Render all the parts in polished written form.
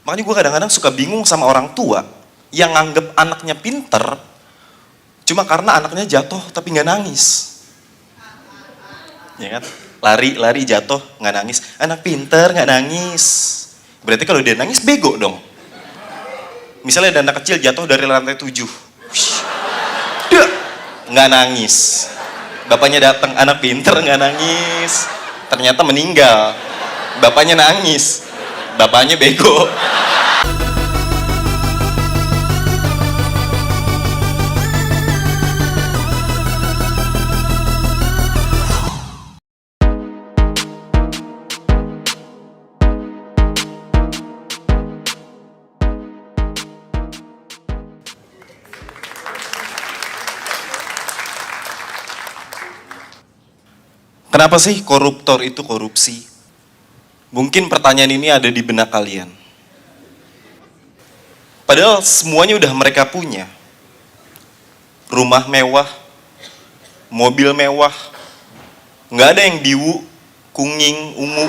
Makanya gue kadang-kadang suka bingung sama orang tua yang nganggep anaknya pinter cuma karena anaknya jatuh tapi nggak nangis. Ya kan? Lari jatuh nggak nangis. Anak pinter nggak nangis. Berarti kalau dia nangis bego dong. Misalnya ada anak kecil jatuh dari lantai 7. Duh, nggak nangis. Bapaknya datang, anak pinter nggak nangis. Ternyata meninggal. Bapaknya nangis. Bapaknya bego. Kenapa sih koruptor itu korupsi? Mungkin pertanyaan ini ada di benak kalian. Padahal semuanya udah mereka punya. Rumah mewah, mobil mewah, nggak ada yang diwu, kunging, ungu,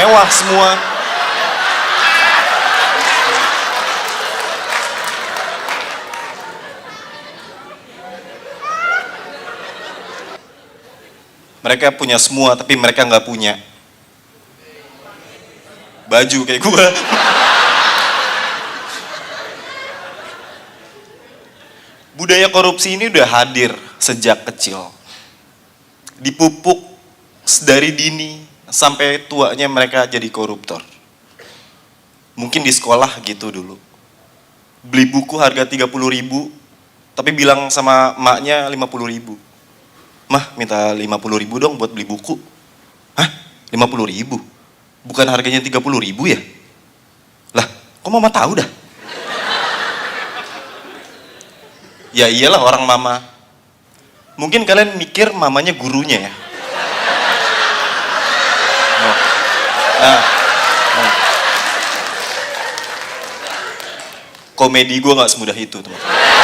mewah semua. Mereka punya semua, tapi mereka nggak punya baju kayak gue. Budaya korupsi ini udah hadir sejak kecil. Dipupuk dari dini sampai tuanya mereka jadi koruptor. Mungkin di sekolah gitu dulu. Beli buku harga 30.000, tapi bilang sama emaknya 50.000. Mah, minta 50.000 dong buat beli buku. Hah? 50.000? Bukan harganya 30.000 ya? Lah, kok mama tahu dah? Ya iyalah orang mama. Mungkin kalian mikir mamanya gurunya ya? Oh. Nah. Komedi gue gak semudah itu, teman-teman.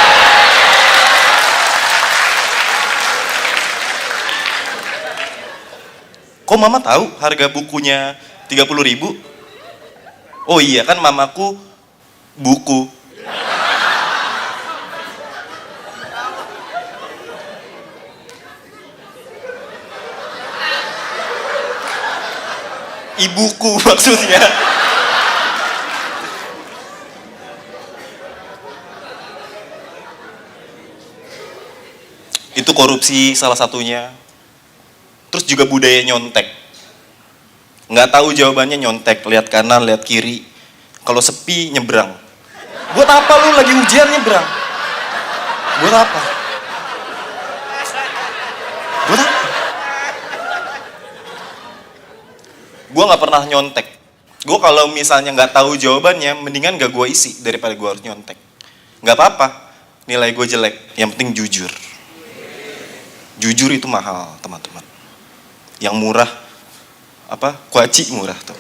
Kok mama tahu harga bukunya 30.000? Oh iya kan mamaku buku. Ibuku maksudnya. Itu korupsi salah satunya. Terus juga budaya nyontek. Nggak tahu jawabannya nyontek, lihat kanan, lihat kiri. Kalau sepi nyebrang. Buat apa lu lagi ujian nyebrang? Buat apa? Buat apa? Gue nggak pernah nyontek. Gue kalau misalnya nggak tahu jawabannya, mendingan gak gue isi daripada gue harus nyontek. Nggak apa-apa, nilai gue jelek. Yang penting jujur. Jujur itu mahal, teman-teman. Yang murah, kuaci murah tuh.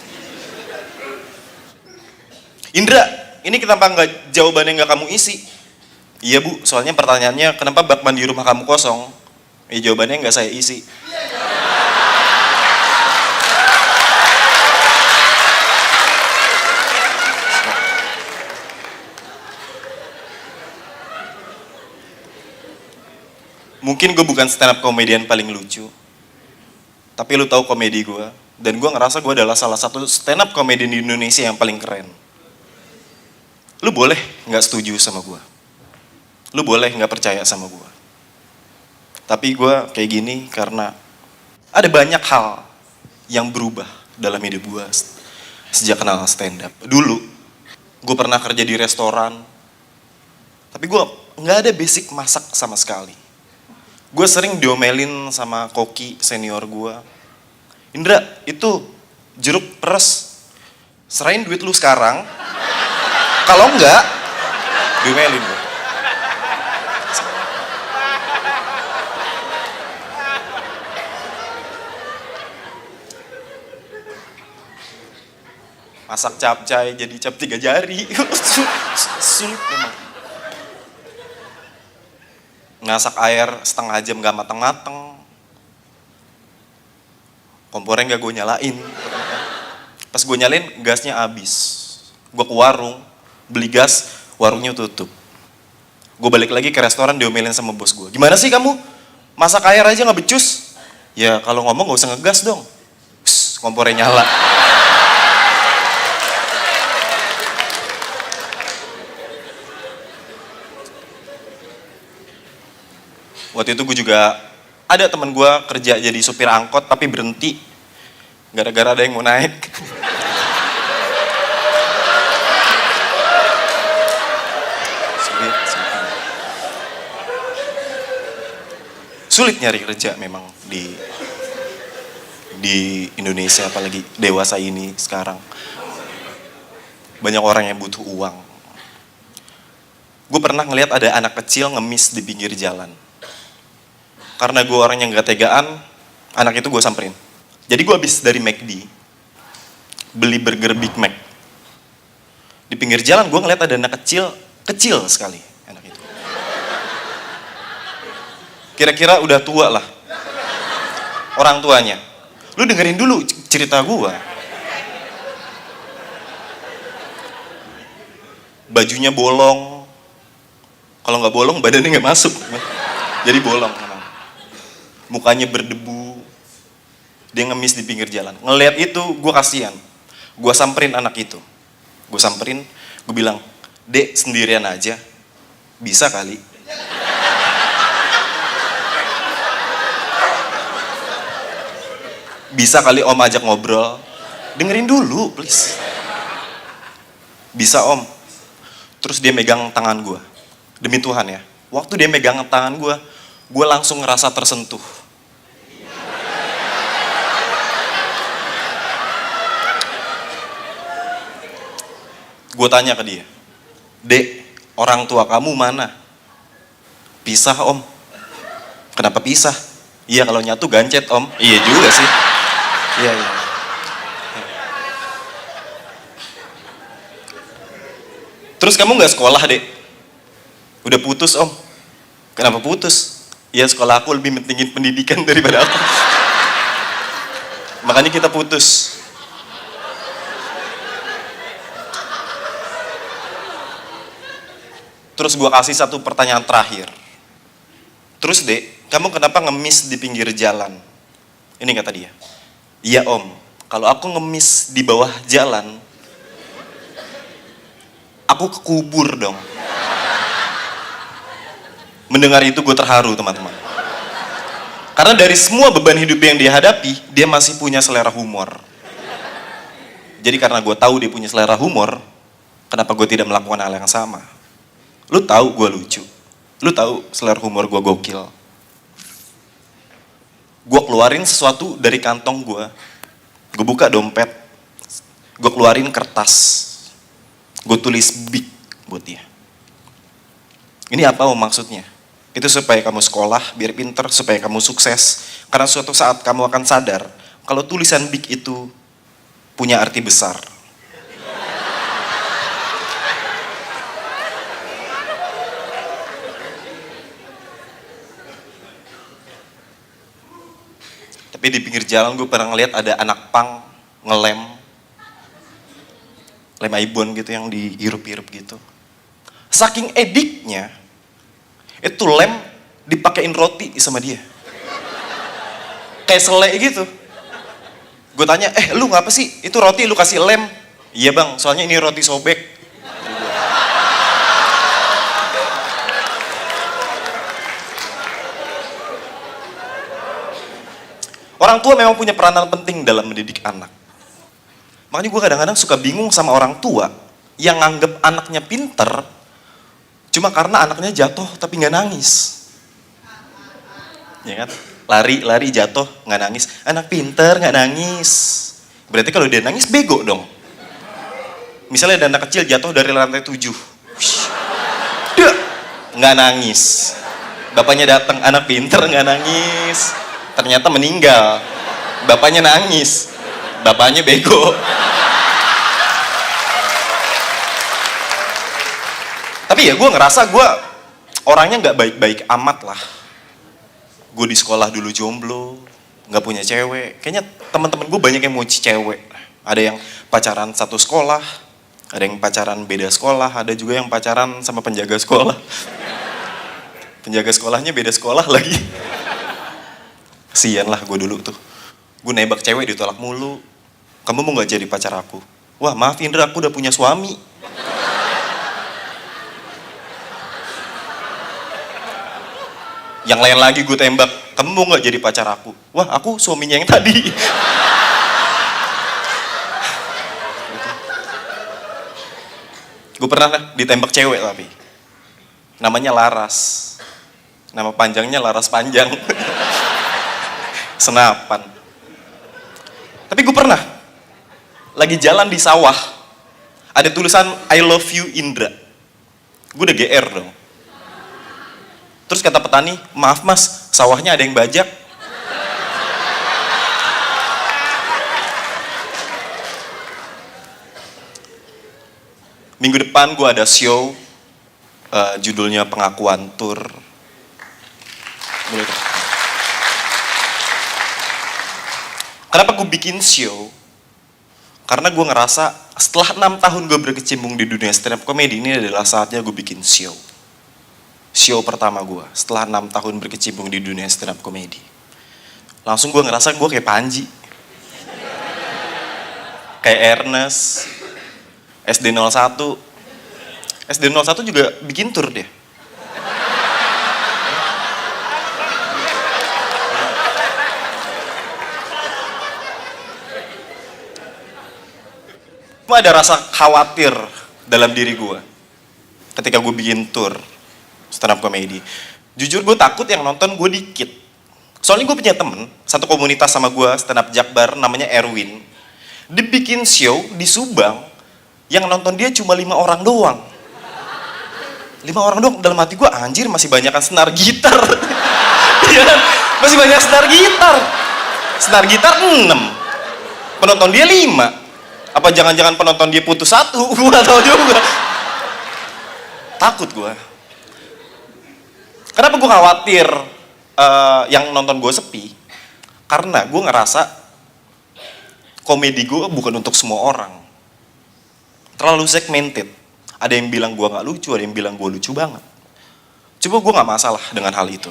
Indra, ini kenapa nggak jawabannya nggak kamu isi? Iya bu, soalnya pertanyaannya kenapa bak mandi rumah kamu kosong? Jawabannya nggak saya isi. Mungkin gue bukan stand up komedian paling lucu, tapi lu tahu komedi gue, dan gue ngerasa gue adalah salah satu stand up komedian di Indonesia yang paling keren. Lu boleh nggak setuju sama gue, lu boleh nggak percaya sama gue, tapi gue kayak gini karena ada banyak hal yang berubah dalam hidup gue sejak kenal stand up. Dulu gue pernah kerja di restoran, tapi gue nggak ada basic masak sama sekali. Gue sering diomelin sama koki senior gue. Indra, itu jeruk peres. Serain duit lu sekarang. Kalau enggak, diomelin gue. Masak capcay jadi cap 3 jari. Sulit memang. Ngasak air setengah jam gak mateng-mateng. Kompornya gak gue nyalain. Pas gue nyalain gasnya habis. Gue ke warung, beli gas, warungnya tutup. Gue balik lagi ke restoran, diomelin sama bos gue. Gimana sih kamu? Masak air aja nggak becus? Ya kalau ngomong gak usah ngegas dong. Kompornya nyala. Waktu itu gue juga ada teman gue kerja jadi supir angkot tapi berhenti gara-gara ada yang mau naik. Sulit nyari kerja memang di Indonesia, apalagi dewasa ini sekarang. Banyak orang yang butuh uang. Gue pernah ngeliat ada anak kecil ngemis di pinggir jalan. Karena gue orang yang gak tegaan, anak itu gue samperin. Jadi gue habis dari McD, beli burger Big Mac. Di pinggir jalan gue ngeliat ada anak kecil sekali anak itu. Kira-kira udah tua lah. Orang tuanya. Lu dengerin dulu cerita gue. Bajunya bolong. Kalau nggak bolong badannya nggak masuk. Jadi bolong. Mukanya berdebu, dia ngemis di pinggir jalan. Ngeliat itu, gue kasihan. Gue samperin anak itu. Gue samperin, gue bilang, Dek sendirian aja, bisa kali. Bisa kali om ajak ngobrol. Dengerin dulu, please. Bisa om. Terus dia megang tangan gue. Demi Tuhan ya, waktu dia megang tangan gue langsung ngerasa tersentuh. Gue tanya ke dia, Dek, orang tua kamu mana? Pisah om. Kenapa pisah? Iya kalau nyatu gancet om. Iya juga sih. Iya. Terus kamu gak sekolah dek? Udah putus om. Kenapa putus? Ya sekolah aku lebih pentingin pendidikan daripada aku. Makanya kita putus. Terus gue kasih satu pertanyaan terakhir. Terus dek, kamu kenapa ngemis di pinggir jalan? Ini kata dia. Iya om, kalau aku ngemis di bawah jalan, aku kekubur dong. Mendengar itu gue terharu teman-teman. Karena dari semua beban hidup yang dia hadapi, dia masih punya selera humor. Jadi karena gue tahu dia punya selera humor, kenapa gue tidak melakukan hal yang sama? Lu tahu gue lucu, lu tahu selera humor gue gokil. Gue keluarin sesuatu dari kantong gue buka dompet, gue keluarin kertas, gue tulis big buat dia. Ini apa maksudnya? Itu supaya kamu sekolah, biar pinter, supaya kamu sukses. Karena suatu saat kamu akan sadar, kalau tulisan big itu punya arti besar. Tapi di pinggir jalan gue pernah ngeliat ada anak pang ngelem Ibon gitu yang dihirup-hirup gitu. Saking ediknya, itu lem dipakein roti sama dia. Kayak selai gitu. Gue tanya, lu ngapa sih? Itu roti lu kasih lem? Iya bang, soalnya ini roti sobek. Orang tua memang punya peranan penting dalam mendidik anak. Makanya gue kadang-kadang suka bingung sama orang tua yang nganggep anaknya pinter cuma karena anaknya jatuh tapi nggak nangis. Ya kan? Lari jatuh nggak nangis. Anak pinter nggak nangis. Berarti kalau dia nangis bego dong. Misalnya ada anak kecil jatuh dari lantai 7. Dia nggak nangis. Bapaknya datang, anak pinter nggak nangis. Ternyata meninggal. Bapaknya nangis. Bapaknya bego. Tapi ya gue ngerasa gue orangnya gak baik-baik amat lah. Gue di sekolah dulu jomblo, gak punya cewek. Kayaknya teman-teman gue banyak yang mau cewek. Ada yang pacaran satu sekolah, Ada yang pacaran beda sekolah, ada juga yang pacaran sama penjaga sekolah. Penjaga sekolahnya beda sekolah lagi. Kesian lah gue dulu tuh. Gue nembak cewek ditolak mulu. Kamu mau gak jadi pacar aku? Wah maaf Indra, aku udah punya suami. Yang lain lagi gue tembak, kamu mau gak jadi pacar aku? Wah aku suaminya yang tadi. Gue pernah ditembak cewek tapi. Namanya Laras. Nama panjangnya Laras Panjang. Senapan. Tapi gue pernah lagi jalan di sawah, ada tulisan I love you Indra. Gue udah GR dong. Terus kata petani, maaf mas, sawahnya ada yang bajak. Minggu depan gue ada show, judulnya Pengakuan Tour. Kenapa gue bikin show? Karena gue ngerasa setelah 6 tahun gue berkecimpung di dunia stand up comedy, ini adalah saatnya gue bikin show. Show pertama gue setelah 6 tahun berkecimpung di dunia stand up comedy. Langsung gue ngerasa gue kayak Panji, kayak Ernest, SD01. SD01 juga bikin tour dia. Cuma ada rasa khawatir dalam diri gue ketika gue bikin tour stand up comedy. Jujur gue takut yang nonton gue dikit. Soalnya gue punya temen, satu komunitas sama gue, stand up Jakbar, namanya Erwin. Dia bikin show di Subang, yang nonton dia cuma 5 orang doang. 5 orang doang, dalam hati gue, anjir masih banyakan senar gitar. Iya kan? Masih banyak senar gitar. Senar gitar 6. Penonton dia 5. Apa jangan-jangan penonton dia putus 1? Gue gak tau juga. Takut gue. Kenapa gue khawatir yang nonton gue sepi? Karena gue ngerasa komedi gue bukan untuk semua orang. Terlalu segmented. Ada yang bilang gue gak lucu, ada yang bilang gue lucu banget. Coba gue gak masalah dengan hal itu.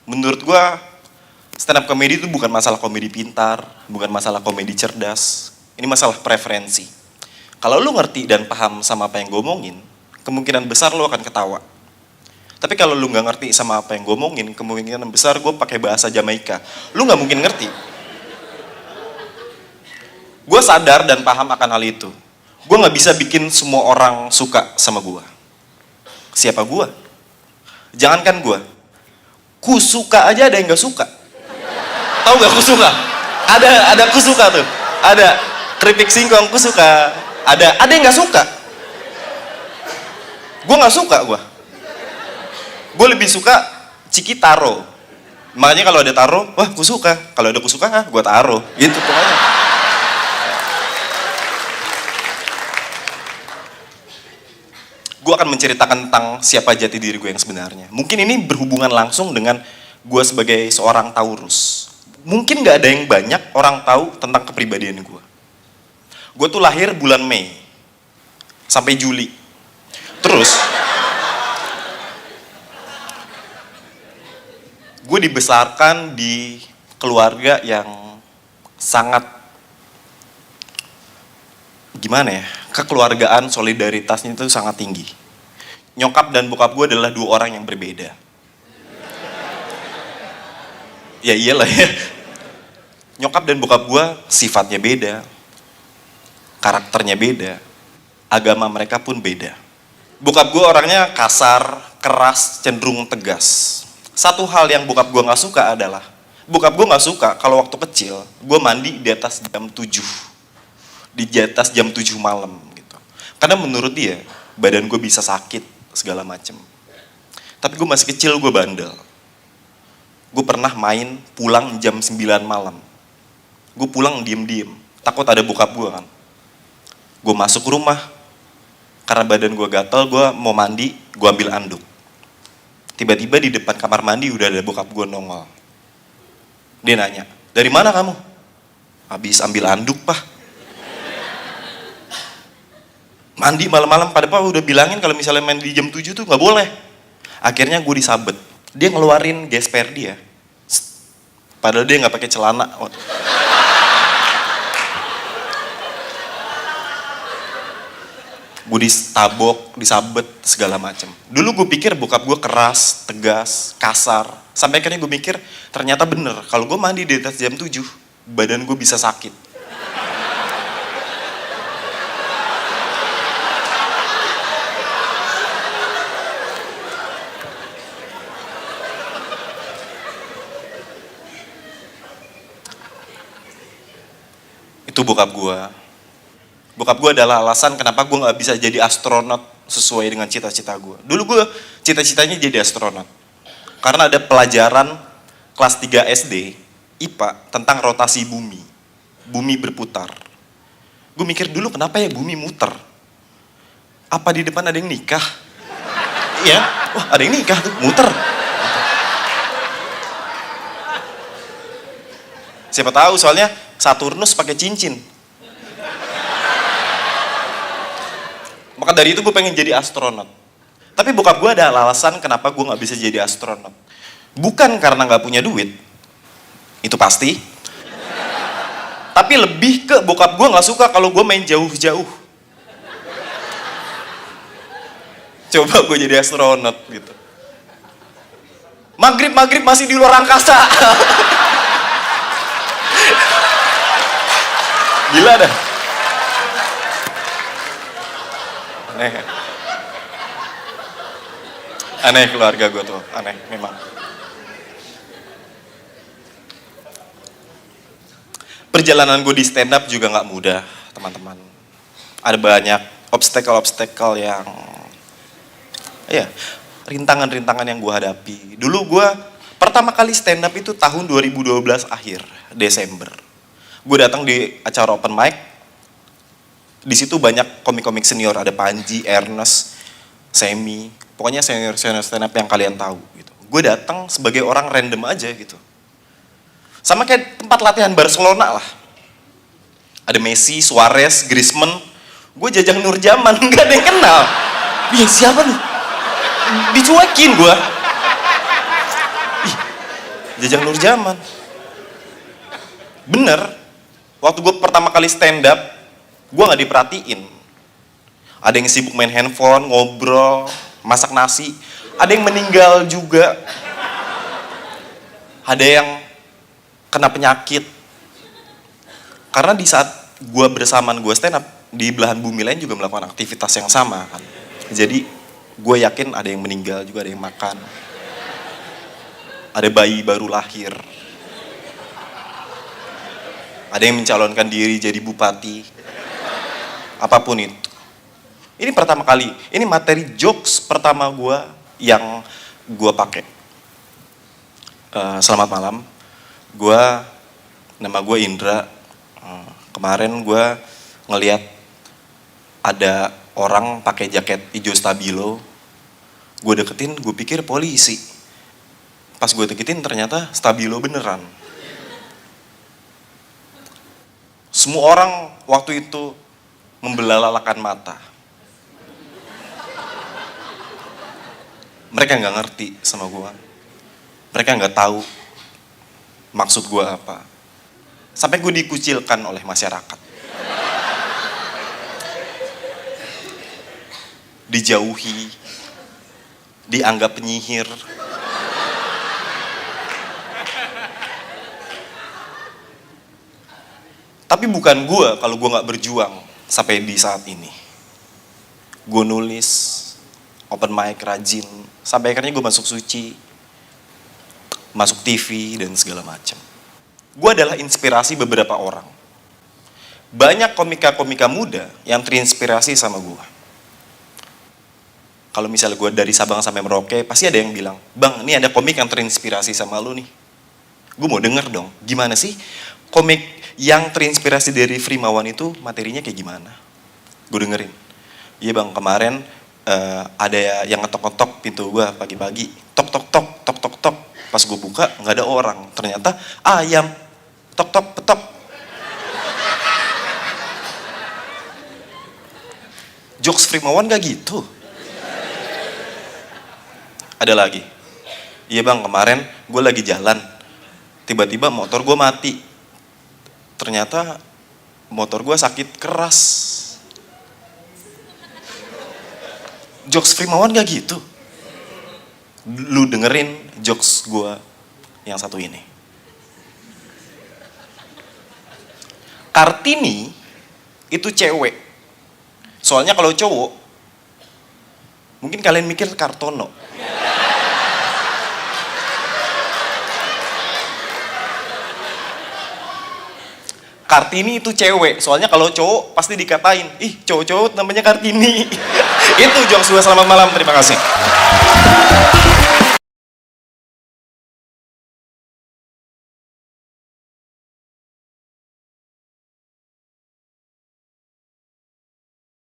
Menurut gue, stand up comedy itu bukan masalah komedi pintar, bukan masalah komedi cerdas. Ini masalah preferensi. Kalau lu ngerti dan paham sama apa yang gue omongin, kemungkinan besar lu akan ketawa. Tapi kalau lu gak ngerti sama apa yang gue omongin, kemungkinan besar gue pakai bahasa Jamaika. Lu gak mungkin ngerti. Gue sadar dan paham akan hal itu. Gue gak bisa bikin semua orang suka sama gue. Siapa gue? Jangankan gue. Ku suka aja ada yang gak suka. Tahu gak ku suka? Ada ku suka tuh. Ada keripik singkong ku suka. Ada yang gak suka. Gue gak suka gue. Gue lebih suka Ciki taro. Makanya kalau ada taro, wah ku suka. Kalau ada ku suka, gue taro. Gitu pokoknya. Gue akan menceritakan tentang siapa jati diri gue yang sebenarnya. Mungkin ini berhubungan langsung dengan gue sebagai seorang Taurus. Mungkin gak ada yang banyak orang tahu tentang kepribadian gue. Gue tuh lahir bulan Mei sampai Juli. Terus gue dibesarkan di keluarga yang sangat gimana ya, kekeluargaan solidaritasnya itu sangat tinggi. Nyokap dan bokap gue adalah 2 orang yang berbeda. Ya iyalah ya. Nyokap dan bokap gue sifatnya beda, karakternya beda, agama mereka pun beda. Bokap gue orangnya kasar, keras, cenderung tegas. Satu hal yang bokap gue gak suka adalah, bokap gue gak suka kalau waktu kecil gue mandi di atas jam 7. Di atas jam 7 malam gitu. Karena menurut dia, badan gue bisa sakit, segala macem. Tapi gue masih kecil, gue bandel. Gue pernah main pulang jam 9 malam. Gue pulang diem-diem, takut ada bokap gue kan. Gue masuk rumah, karena badan gue gatel, gue mau mandi, gue ambil anduk. Tiba-tiba di depan kamar mandi udah ada bokap gue nongol. Dia nanya, dari mana kamu? Habis ambil anduk, Pak. Mandi malam-malam, padahal udah bilangin kalau misalnya main di jam 7 tuh nggak boleh. Akhirnya gue disabet. Dia ngeluarin gesper dia. Padahal dia nggak pakai celana. Gue disabok, disabet, segala macem. Dulu gue pikir bokap gue keras, tegas, kasar. Sampai akhirnya gue mikir, ternyata bener. Kalau gue mandi di atas jam 7, badan gue bisa sakit. Itu bokap gue. Bokap gue adalah alasan kenapa gue gak bisa jadi astronot sesuai dengan cita-cita gue. Dulu gue cita-citanya jadi astronot. Karena ada pelajaran kelas 3 SD, IPA, tentang rotasi bumi. Bumi berputar. Gue mikir dulu kenapa ya bumi muter? Apa di depan ada yang nikah? Iya, wah ada yang nikah tuh, muter. Siapa tahu soalnya Saturnus pakai cincin. Maka dari itu gue pengen jadi astronot. Tapi bokap gue ada alasan kenapa gue gak bisa jadi astronot. Bukan karena gak punya duit. Itu pasti. Tapi lebih ke bokap gue gak suka kalau gue main jauh-jauh. Coba gue jadi astronot gitu. Maghrib masih di luar angkasa. Gila dah. Aneh keluarga gue tuh, aneh memang. Perjalanan gue di stand up juga gak mudah, teman-teman. Ada banyak obstacle yang, ya, rintangan-rintangan yang gue hadapi. Dulu gue pertama kali stand up itu tahun 2012 akhir, Desember. Gue datang di acara open mic. Di situ banyak komik-komik senior, ada Panji, Ernest, Semi, pokoknya senior stand up yang kalian tahu gitu. Gue datang sebagai orang random aja gitu. Sama kayak tempat latihan Barcelona lah. Ada Messi, Suarez, Griezmann. Gue Jajang Nurjaman, nggak ada yang kenal. Iya siapa nih? Dicuekin gue. Jajang Nurjaman. Bener. Waktu gue pertama kali stand up, gue gak diperhatiin. Ada yang sibuk main handphone, ngobrol, masak nasi. Ada yang meninggal juga. Ada yang kena penyakit. Karena di saat gue bersamaan gue stand up, di belahan bumi lain juga melakukan aktivitas yang sama kan. Jadi gue yakin ada yang meninggal juga, ada yang makan. Ada bayi baru lahir. Ada yang mencalonkan diri jadi bupati. Apapun itu. Ini pertama kali, ini materi jokes pertama gue yang gue pakai. Selamat malam, nama gue Indra. Kemarin gue ngeliat ada orang pakai jaket hijau stabilo. Gue deketin, gue pikir polisi. Pas gue deketin ternyata stabilo beneran. Semua orang waktu itu membelalakan mata. Mereka nggak ngerti sama gue. Mereka nggak tahu maksud gue apa. Sampai gue dikucilkan oleh masyarakat. Dijauhi, dianggap penyihir. Tapi bukan gue kalau gue gak berjuang sampai di saat ini. Gue nulis, open mic, rajin, sampai akhirnya gue masuk Suci, masuk TV, dan segala macam. Gue adalah inspirasi beberapa orang. Banyak komika-komika muda yang terinspirasi sama gue. Kalau misalnya gue dari Sabang sampai Merauke, pasti ada yang bilang, Bang, ini ada komik yang terinspirasi sama lu nih. Gue mau denger dong, gimana sih komik yang terinspirasi dari Frimawan itu materinya kayak gimana? Gue dengerin. Iya bang, kemarin ada yang ngetok-ngetok pintu gue pagi-pagi. Tok tok tok tok tok tok. Pas gue buka nggak ada orang. Ternyata ayam. Tok tok petok. Jokes Frimawan gak gitu. Ada lagi. Iya bang, kemarin gue lagi jalan, tiba-tiba motor gue mati. Ternyata motor gue sakit keras. Jokes Frimawan gak gitu. Lu dengerin jokes gue yang satu ini. Kartini itu cewek. Soalnya kalau cowok, mungkin kalian mikir Kartono. Kartini itu cewek, soalnya kalau cowok pasti dikatain, ih cowok-cowok namanya Kartini. Itu jokes gue, selamat malam, terima kasih.